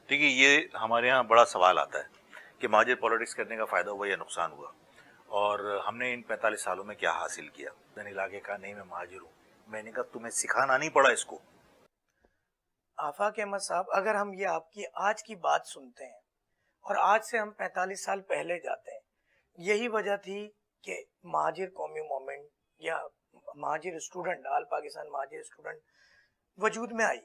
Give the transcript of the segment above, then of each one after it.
دیکھیے یہ ہمارے ہاں بڑا سوال آتا ہے کہ مہاجر پالیٹکس کرنے کا فائدہ ہوا یا نقصان ہوا، اور ہم نے ان 45 سالوں میں کیا حاصل کیا۔ علاقے کا نہیں، میں مہاجر ہوں۔ میں نے کہا تمہیں سکھانا نہیں پڑا اس کو۔ آفاق احمد صاحب، اگر ہم یہ آپ کی آج کی بات سنتے ہیں اور آج سے ہم 45 سال پہلے جاتے ہیں، یہی وجہ تھی کہ مہاجر قومی موومنٹ یا مہاجر اسٹوڈنٹ، آل پاکستان مہاجر اسٹوڈنٹ وجود میں آئی،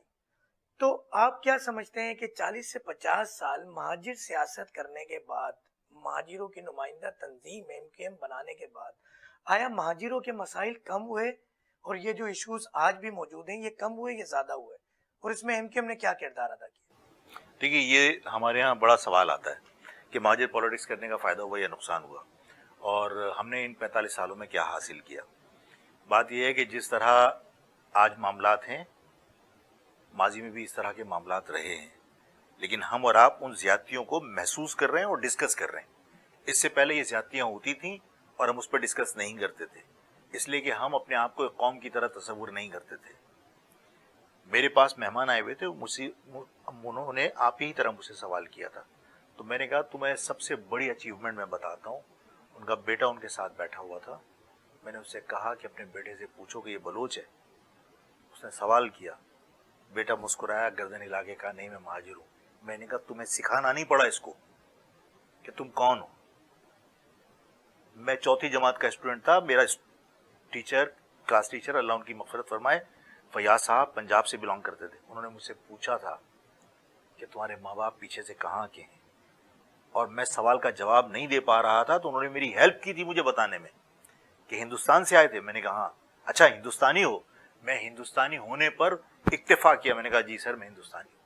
تو آپ کیا سمجھتے ہیں کہ 40 سے 50 سال مہاجر سیاست کرنے کے بعد، مہاجروں کی نمائندہ تنظیم MKM بنانے کے بعد، آیا مہاجروں کے مسائل کم ہوئے؟ اور یہ جو ایشوز آج بھی موجود ہیں، یہ کم ہوئے یا زیادہ ہوئے؟ اور اس میں MKM نے کیا کردار ادا کیا؟ دیکھیے یہ ہمارے ہاں بڑا سوال آتا ہے کہ مہاجر پالیٹکس کرنے کا فائدہ ہوا یا نقصان ہوا، اور ہم نے ان 45 سالوں میں کیا حاصل کیا۔ بات یہ ہے کہ جس طرح آج معاملات ہیں، ماضی میں بھی اس طرح کے معاملات رہے ہیں، لیکن ہم اور آپ ان زیادتیوں کو محسوس کر رہے ہیں اور ڈسکس کر رہے ہیں۔ اس سے پہلے یہ زیادتیاں ہوتی تھیں اور ہم اس پر ڈسکس نہیں کرتے تھے، اس لیے کہ ہم اپنے آپ کو ایک قوم کی طرح تصور نہیں کرتے تھے۔ میرے پاس مہمان آئے ہوئے تھے، انہوں نے آپ ہی طرح مجھ سے سوال کیا تھا، تو میں نے کہا تمہیں سب سے بڑی اچیومنٹ میں بتاتا ہوں۔ ان کا بیٹا ان کے ساتھ بیٹھا ہوا تھا، میں نے اس سے کہا کہ اپنے بیٹے سے پوچھو کہ یہ بلوچ ہے۔ اس نے سوال کیا، بیٹا مسکرایا، گردن علاقے کا نہیں، میں مہاجر ہوں۔ میں نے کہا تمہیں سکھانا نہیں پڑا اس کو کہ تم کون ہو۔ میں 4تھی جماعت کا اسٹوڈنٹ تھا، میرا ٹیچر، کلاس ٹیچر، اللہ ان کی مغفرت فرمائے، فیاض صاحب پنجاب سے بلانگ کرتے تھے۔ انہوں نے مجھ سے پوچھا تھا کہ تمہارے ماں باپ پیچھے سے کہاں کے ہیں، اور میں سوال کا جواب نہیں دے پا رہا تھا، تو انہوں نے میری ہیلپ کی تھی مجھے بتانے میں کہ ہندوستان سے آئے تھے۔ میں نے کہا ہاں۔ اچھا ہندوستانی ہو؟ میں ہندوستانی ہونے پر اکتفا کیا، میں نے کہا جی سر میں ہندوستانی ہوں۔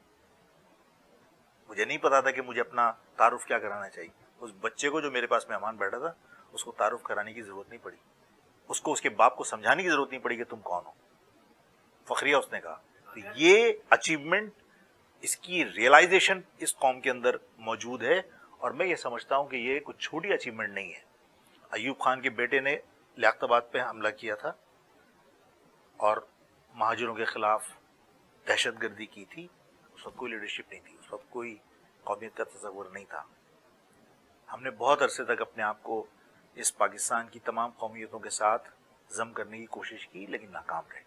مجھے نہیں پتا تھا کہ مجھے اپنا تعارف کیا کرانا چاہیے۔ اس بچے کو جو میرے پاس مہمان بیٹھا تھا، اس کو تعارف کرانے کی ضرورت نہیں پڑی، اس کو اس کے باپ کو سمجھانے کی ضرورت نہیں پڑی کہ تم کون ہو۔ فخریہ اس نے کہا۔ تو یہ اچیومنٹ، اس کی ریئلائزیشن اس قوم کے اندر موجود ہے، اور میں یہ سمجھتا ہوں کہ یہ کچھ چھوٹی اچیومنٹ نہیں ہے۔ ایوب خان کے بیٹے نے لیاقت آباد پہ حملہ کیا تھا اور مہاجروں کے خلاف دہشت گردی کی تھی، اس وقت کوئی لیڈرشپ نہیں تھی، اس وقت کوئی قومیت کا تصور نہیں تھا۔ ہم نے بہت عرصے تک اپنے آپ کو اس پاکستان کی تمام قومیتوں کے ساتھ ضم کرنے کی کوشش کی، لیکن ناکام رہے۔